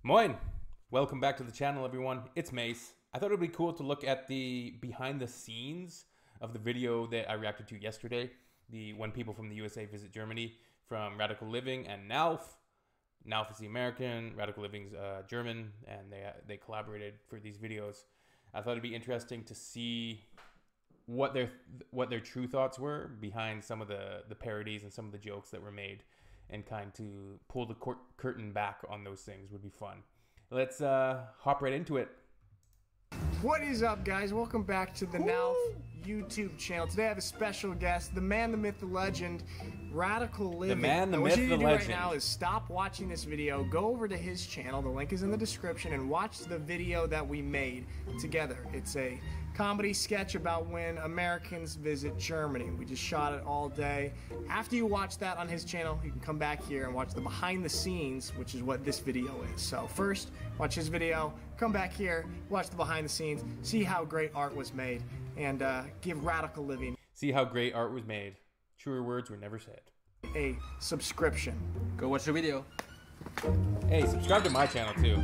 Moin! Welcome back to the channel, everyone. It's Mace. I thought it would be cool to look at the behind the scenes of the video that I reacted to yesterday. The When People from the USA Visit Germany from Radical Living and Nauf. Nauf is the American, Radical Living's German, and they collaborated for these videos. I thought it'd be interesting to see what their true thoughts were behind some of the parodies and some of the jokes that were made, and kind to pull the curtain back on those things would be fun. Let's hop right into it. What is up, guys? Welcome back to the Nauf YouTube channel. Today I have a special guest, the man, the myth, the legend, Radical Living. The man, the now, myth, the what you need to do legend. right now is stop watching this video, go over to his channel, the link is in the description, and watch the video that we made together. It's a comedy sketch about when Americans visit Germany. We just shot it all day. After you watch that on his channel, you can come back here and watch the behind the scenes, which is what this video is. So first, watch his video, come back here, watch the behind the scenes, see how great art was made, and give Radical Living See how great art was made. Truer words were never said. a subscription. Go watch the video. Hey, subscribe to my channel too.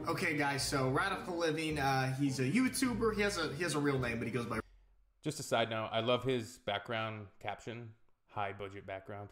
Okay, guys, so Radical Living, he's a YouTuber. He has a real name, but he goes by Just a side note, I love his background caption. High budget background.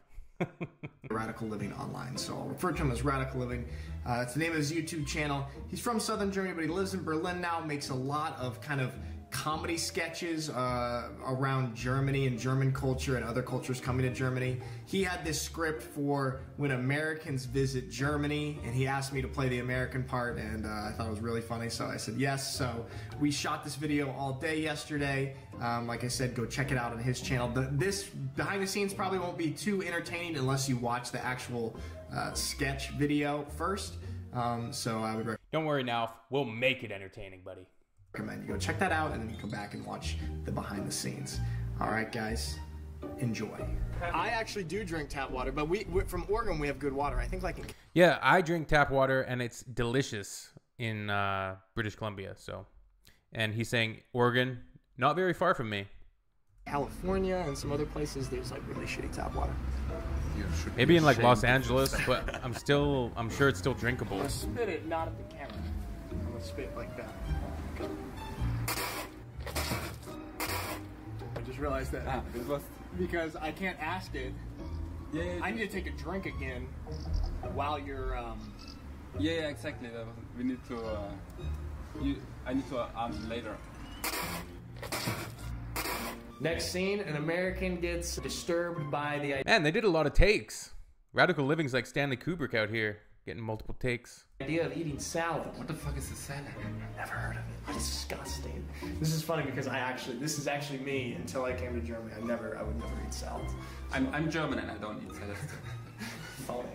Radical Living Online, so I'll refer to him as Radical Living. It's the name of his YouTube channel. He's from southern Germany, but he lives in Berlin now, makes a lot of kind of comedy sketches around Germany and German culture and other cultures coming to Germany. He had this script for When Americans Visit Germany, and he asked me to play the American part, and I thought it was really funny, so I said yes. So we shot this video all day yesterday. Like I said, go check it out on his channel. This behind the scenes probably won't be too entertaining unless you watch the actual sketch video first. So I would Don't worry, Nauf. We'll make it entertaining, buddy. recommend you go check that out, and then you come back and watch the behind the scenes. All right, guys, enjoy. I actually do drink tap water, but we from Oregon we have good water. I think like in Yeah, I drink tap water and it's delicious in British Columbia. So, and he's saying Oregon, not very far from me. California and some other places there's like really shitty tap water. Maybe in like Los Angeles, but I'm sure it's still drinkable. I'm gonna spit it not at the camera. I'm gonna spit it like that. I just realized that It was. because I can't ask it. Yeah, I need to take a drink again while you're yeah, exactly. We need to. I need to answer later. Next scene, an American gets disturbed by the Man, they did a lot of takes. Radical Living's like Stanley Kubrick out here, getting multiple takes. idea of eating salad. What the fuck is a salad? Never heard of it. It's disgusting. This is funny because this is actually me until I came to Germany. I would never eat salad. I'm German and I don't eat salad. Phony.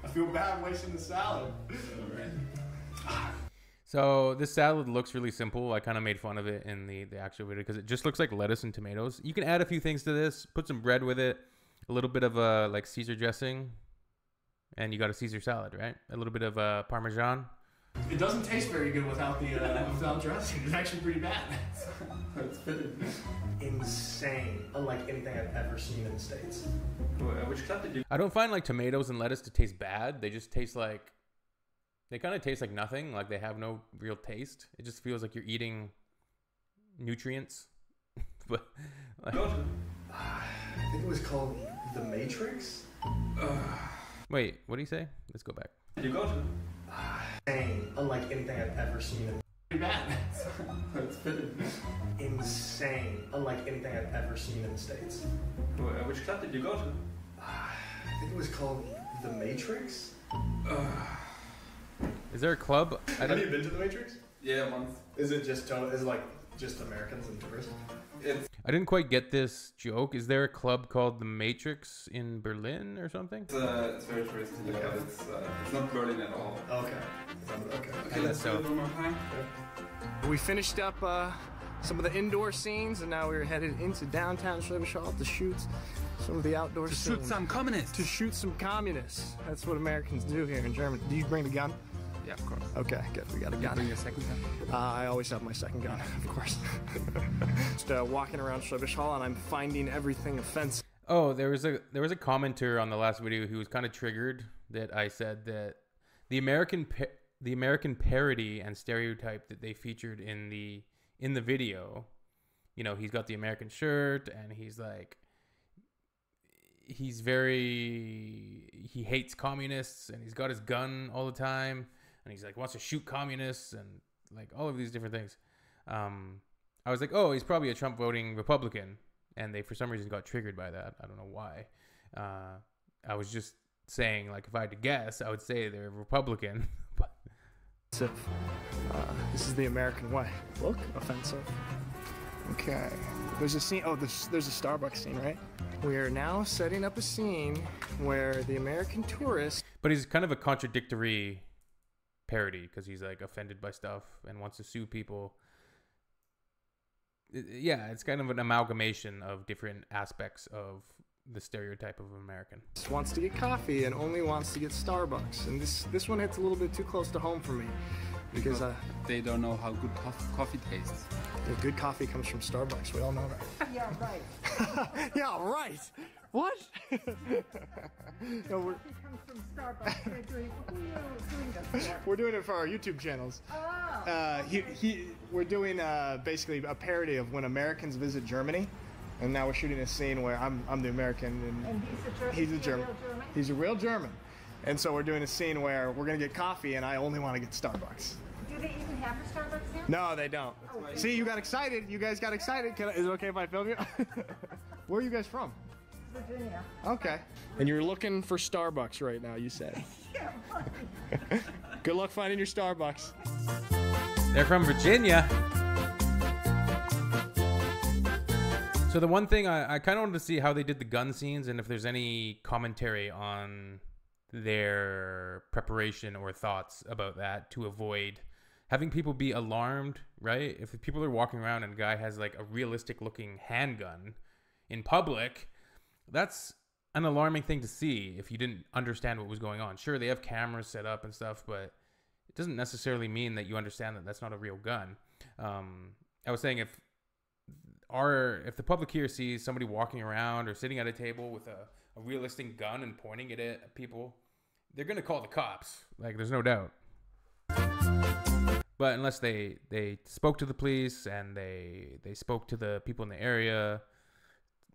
I feel bad wasting the salad. So this salad looks really simple. I kind of made fun of it in the actual video because it just looks like lettuce and tomatoes. You can add a few things to this. Put some bread with it, a little bit of like Caesar dressing, and you got a Caesar salad, right? A little bit of Parmesan. It doesn't taste very good without the without dressing. It's actually pretty bad. It's insane, unlike anything I've ever seen in the States. Which club did you? I don't find like tomatoes and lettuce to taste bad. They just taste like, they kind of taste like nothing. Like they have no real taste. It just feels like you're eating nutrients. But like, I think it was called The Matrix. wait, what do you say? Let's go back. Did you go to? Insane, unlike anything I've ever seen in pretty bad. Insane, unlike anything I've ever seen in the States. Which club did you go to? I think it was called The Matrix. Is there a club? Have you been to The Matrix? Yeah, once. Is it just just Americans and tourists? I didn't quite get this joke. Is there a club called The Matrix in Berlin or something? It's very touristy, but it's not Berlin at all. Okay. Okay, let's do it one more time. We finished up some of the indoor scenes, and now we're headed into downtown Schwäbisch to shoot some of the outdoor scenes. Shoot some communists. To shoot some communists. That's what Americans do here in Germany. Do you bring the gun? Yeah, of course. Okay, good. We got a You gun. bring your second gun. I always have my second gun, of course. Just walking around Schwäbisch Hall, and I'm finding everything offensive. Oh, there was a commenter on the last video who was kind of triggered that I said that the American parody and stereotype that they featured in the video, you know, he's got the American shirt and he hates communists and he's got his gun all the time and he's like wants to shoot communists and like all of these different things. I was like, oh, he's probably a Trump voting Republican, and they for some reason got triggered by that. I don't know why. I was just saying, like, if I had to guess, I would say they're Republican. But this is the American way. Look, offensive. Okay. There's a scene. Oh, there's a Starbucks scene, right? We are now setting up a scene where the American tourist. But he's kind of a contradictory parody because he's like offended by stuff and wants to sue people. Yeah, it's kind of an amalgamation of different aspects of the stereotype of American. Wants to get coffee and only wants to get Starbucks, and this one hits a little bit too close to home for me because they don't know how good coffee tastes. Good coffee comes from Starbucks. We all know that. Yeah, right. Yeah, right. What? No, It comes from Starbucks. They're doing, who are you doing this for? we're doing it for our YouTube channels. Oh. We're doing basically a parody of when Americans visit Germany, and now we're shooting a scene where I'm the American And he's a real German. German? He's a real German, and so we're doing a scene where we're gonna get coffee, and I only want to get Starbucks. Do they even have a Starbucks here? No, they don't. See, you got excited. You guys got excited. Is it okay if I film you? Where are you guys from? Virginia. Okay. And you're looking for Starbucks right now, you said. Yeah, right. Good luck finding your Starbucks. They're from Virginia. So the one thing I kind of wanted to see how they did the gun scenes and if there's any commentary on their preparation or thoughts about that to avoid having people be alarmed, right? If people are walking around and a guy has like a realistic looking handgun in public, that's an alarming thing to see if you didn't understand what was going on. Sure, they have cameras set up and stuff, but it doesn't necessarily mean that you understand that that's not a real gun. I was saying if the public here sees somebody walking around or sitting at a table with a realistic gun and pointing it at people, they're going to call the cops. Like, there's no doubt. But unless they spoke to the police and they spoke to the people in the area.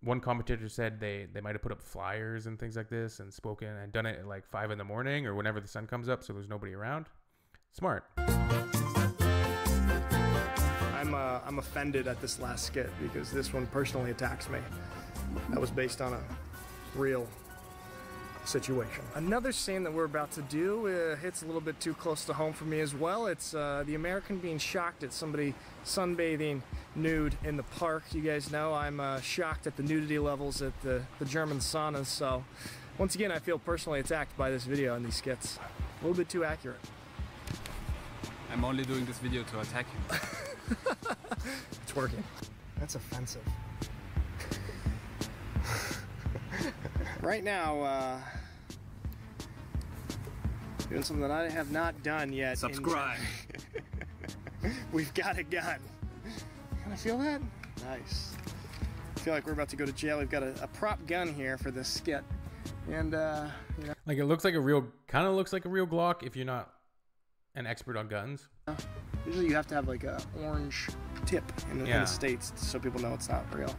One commentator said they might have put up flyers and things like this and spoken and done it at like 5 a.m. or whenever the sun comes up, so there's nobody around. Smart. I'm offended at this last skit because this one personally attacks me. That was based on a real situation. Another scene that we're about to do hits a little bit too close to home for me as well. It's the American being shocked at somebody sunbathing nude in the park. You guys know I'm shocked at the nudity levels at the German saunas, so once again I feel personally attacked by this video and these skits. A little bit too accurate. I'm only doing this video to attack you. It's working. That's offensive. Right now, doing something that I have not done yet. Subscribe. We've got a gun. Can I feel that? Nice. I feel like we're about to go to jail. We've got a prop gun here for this skit. And, you know. Like, it looks like a real Glock if you're not an expert on guns. Usually you have to have like a orange tip in the States so people know it's not real.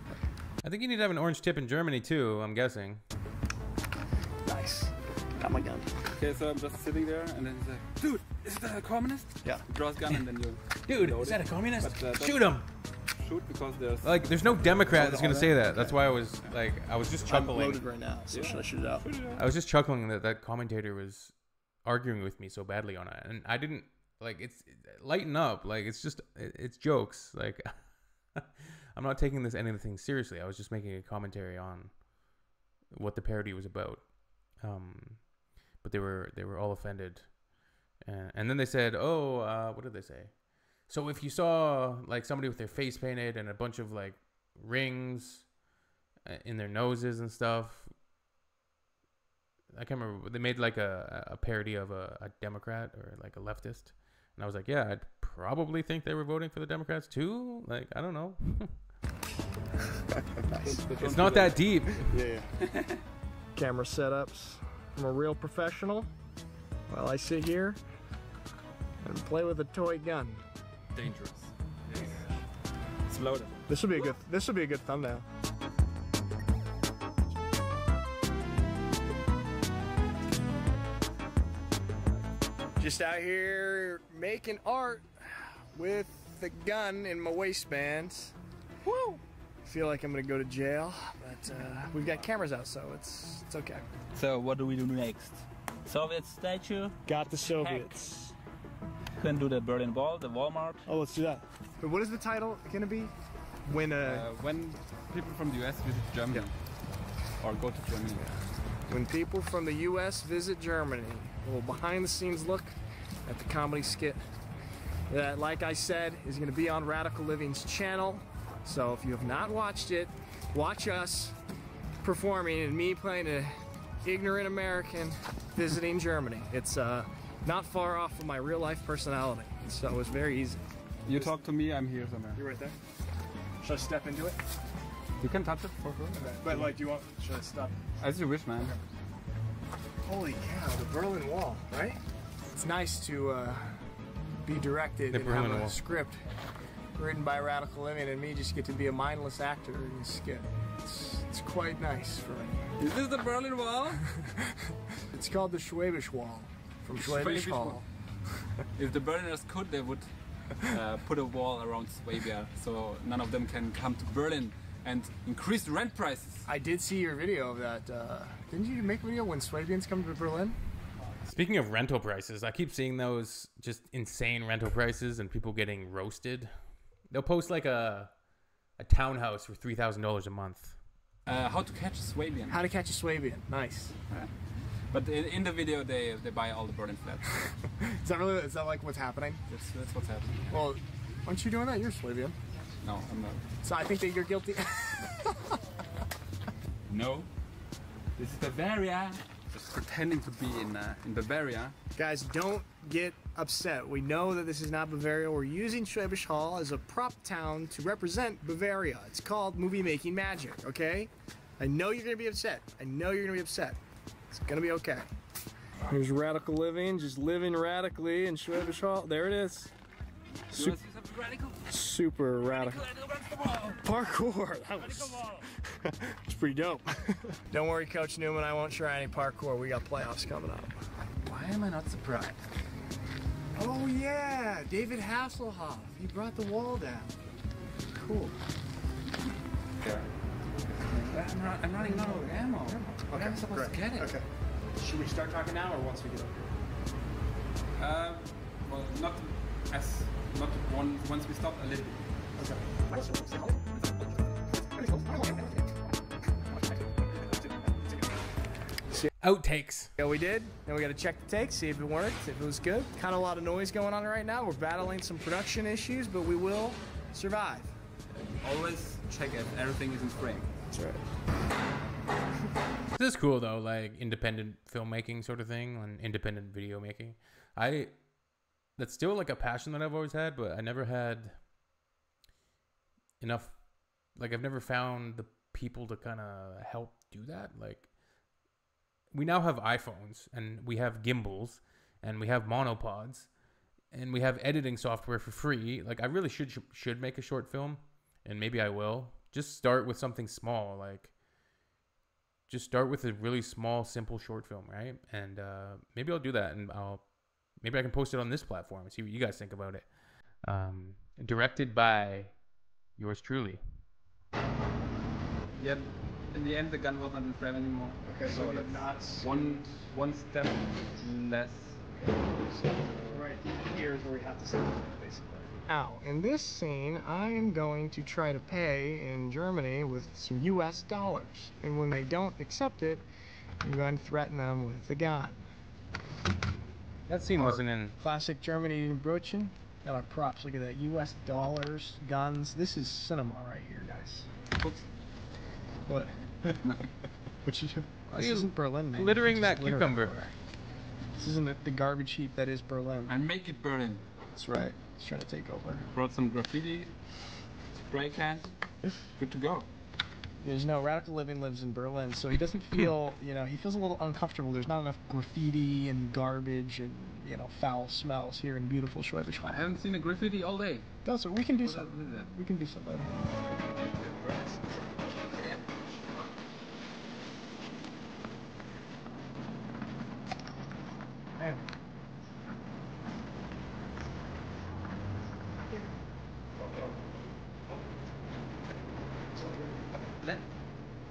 I think you need to have an orange tip in Germany too, I'm guessing. Nice. Got my gun. Okay, so I'm just sitting there and then he's like, dude, is that a communist? Yeah. He draws gun and then you Dude, load is that a it. communist? But, Shoot him! Shoot because there's... Like, there's no Democrat that's gonna say that. That's why I was just I'm chuckling. loaded right now, so should I shoot it out? I was just chuckling that commentator was arguing with me so badly on it, and I didn't lighten up. Like, it's jokes. Like, I'm not taking anything seriously. I was just making a commentary on what the parody was about. But they were all offended, and then they said, what did they say? So if you saw like somebody with their face painted and a bunch of like rings in their noses and stuff, I can't remember. They made like a parody of a Democrat or like a leftist, and I was like, yeah, I'd probably think they were voting for the Democrats too. Like, I don't know. It's not that deep. Yeah. Camera setups. I'm a real professional. While I sit here and play with a toy gun. Dangerous. It's loaded. This would be a good. This would be a good thumbnail. Just out here making art with the gun in my waistband. Woo! Feel like I'm gonna go to jail, but we've got cameras out, so it's okay. So what do we do next? Soviet statue. Got the Soviets. Can do the Berlin Wall, the Walmart. Oh, let's do that. But what is the title gonna be? When people from the US visit Germany or go to Germany. when people from the U.S. visit Germany, a little behind-the-scenes look at the comedy skit that, like I said, is going to be on Radical Living's channel. So if you have not watched it, watch us performing and me playing an ignorant American visiting Germany. It's not far off of my real-life personality, so it's very easy. You talk to me, I'm here somewhere. You're right there. Should I step into it? You can touch it for sure. But like, do you want? Should I stop? As you wish, man. Holy cow, the Berlin Wall, right? It's nice to be directed The and Berlin have a Wall. script written by Radical Living, and me just get to be a mindless actor in this skit. It's quite nice for me. Is this the Berlin Wall? It's called the Schwäbisch Wall from Schwäbisch Hall. If the Berliners could, they would put a wall around Swabia so none of them can come to Berlin and increase the rent prices. I did see your video of that. Didn't you make a video when Swabians come to Berlin? Speaking of rental prices, I keep seeing those just insane rental prices and people getting roasted. They'll post like a townhouse for $3,000 a month. How to catch a Swabian. How to catch a Swabian. Nice. But in the video, they buy all the Berlin flats. Is that like what's happening? That's what's happening. Well, aren't you doing that? You're Swabian. No, I'm not. So I think that you're guilty. No. This is Bavaria. Just pretending to be in Bavaria. Guys, don't get upset. We know that this is not Bavaria. We're using Schwäbisch Hall as a prop town to represent Bavaria. It's called movie making magic, okay? I know you're gonna be upset. I know you're gonna be upset. It's gonna be okay. Here's Radical Living, just living radically in Schwäbisch Hall. There it is. Super radical. Parkour. That was it's pretty dope. Don't worry, Coach Newman. I won't try any parkour. We got playoffs coming up. Why am I not surprised? Oh yeah, David Hasselhoff. He brought the wall down. Cool. There. I'm running out of ammo. Okay, I'm supposed to get it. Okay. Should we start talking now or once we get up? Well, not once we stop a little bit. Outtakes. Yeah, we did. Then we got to check the take, see if it worked, if it was good. Kind of a lot of noise going on right now. We're battling some production issues, but we will survive. Always check if everything is in frame. That's right. This is cool though, like independent filmmaking sort of thing and independent video making. That's still like a passion that I've always had, but I never had enough, like I've never found the people to kind of help do that. Like we now have iPhones and we have gimbals and we have monopods and we have editing software for free. Like I really should make a short film, and maybe I will. Just start with something small, like just start with a really small, simple short film, right? And maybe I'll do that, and maybe I can post it on this platform and see what you guys think about it. Directed by yours truly. Yep. In the end, the gun was not in frame anymore. Okay, so that's not one step less. right here's where we have to stop, basically. Now, in this scene, I am going to try to pay in Germany with some US dollars. And when they don't accept it, I'm going to threaten them with the gun. That scene wasn't in. Classic Germany broaching. Got our props. Look at that. US dollars, guns. This is cinema right here, guys. Oops. What? Which is Why this are you isn't Berlin, man. littering You that just litter cucumber? everywhere. This isn't the garbage heap that is Berlin. And make it Berlin. That's right. He's trying to take over. Brought some graffiti, spray cans. Good to go. There's no Radical Living lives in Berlin, so he doesn't feel, you know, he feels a little uncomfortable. There's not enough graffiti and garbage and, you know, foul smells here in beautiful Schwäbisch I Hall. haven't seen a graffiti all day. So we can do What some. is that? We can do some later. Man.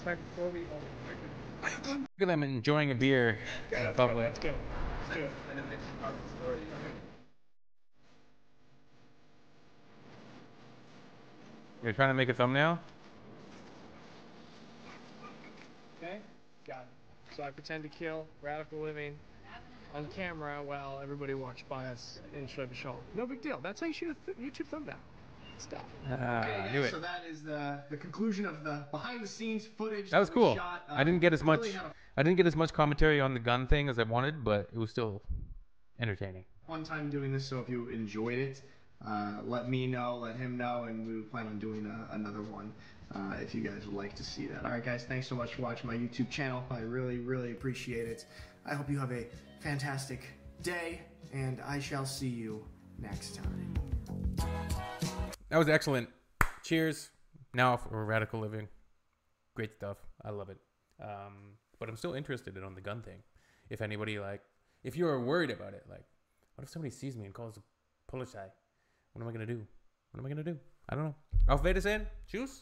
Look at them enjoying a beer. Bubbly. Let's do it. You're trying to make a thumbnail? Okay? Got it. So I pretend to kill Radical Living on camera while everybody walks by us in Schwäbisch Hall. No big deal. That's how you shoot a YouTube thumbnail. Stuff. I knew it. So that is the conclusion of the behind the scenes footage. That was we cool. shot. I didn't get as much. Really had a I didn't get as much commentary on the gun thing as I wanted, but it was still entertaining. fun time doing this. So if you enjoyed it, let me know, let him know, and we plan on doing another one if you guys would like to see that. All right, guys. Thanks so much for watching my YouTube channel. I really, really appreciate it. I hope you have a fantastic day, and I shall see you next time. That was excellent. Cheers. Now for Radical Living. Great stuff. I love it. But I'm still interested on the gun thing. If anybody, like, if you're worried about it, like, what if somebody sees me and calls the police? What am I going to do? What am I going to do? I don't know. Auf Wiedersehen. Tschüss.